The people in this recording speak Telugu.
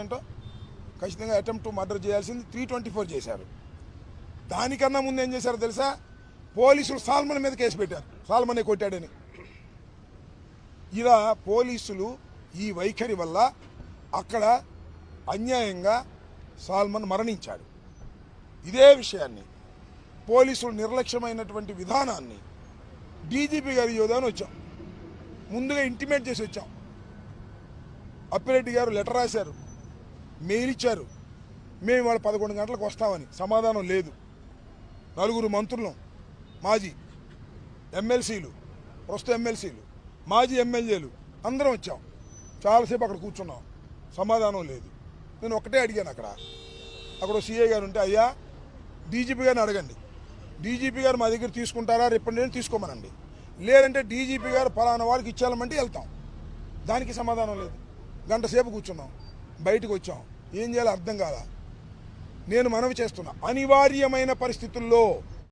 ఏంటో ఖచ్చితంగా అటెంప్ట్ టు మర్డర్ చేయాల్సింది 324 చేశారు. దానికన్నా ముందు ఏం చేశారో తెలుసా, పోలీసులు సాల్మన్ మీద కేసు పెట్టారు, సాల్మనే కొట్టాడని. ఇలా పోలీసులు ఈ వైఖరి వల్ల అక్కడ అన్యాయంగా సాల్మన్ మరణించాడు. ఇదే విషయాన్ని పోలీసులు నిర్లక్ష్యమైనటువంటి విధానాన్ని డీజీపీ గారి యోధాని వచ్చాం, ముందుగా ఇంటిమేట్ చేసి వచ్చాం. అప్పిరెడ్డి గారు లెటర్ రాశారు, మెయిల్ ఇచ్చారు, మేము వాళ్ళు 11 గంటలకు వస్తామని. సమాధానం లేదు. 4 మంత్రులు, మాజీ ఎమ్మెల్సీలు, ప్రస్తుత ఎమ్మెల్సీలు, మాజీ ఎమ్మెల్యేలు అందరం వచ్చాం. చాలాసేపు అక్కడ కూర్చున్నాం, సమాధానం లేదు. నేను ఒక్కటే అడిగాను, అక్కడ సీఏ గారు ఉంటే, అయ్యా డీజీపీ గారిని అడగండి, డీజీపీ గారు మా దగ్గర తీసుకుంటారా, రిప్రజెంటేటివ్ తీసుకోమనండి, లేదంటే డీజీపీ గారు పలానా వాళ్ళకి ఇచ్చేయాలంటే వెళ్తాం. దానికి సమాధానం లేదు. గంట సేపు కూర్చున్నాం, బయటకు వచ్చాం. ఏం చేయాలో అర్థం కాదా. నేను మనవి చేస్తున్నా, అనివార్యమైన పరిస్థితుల్లో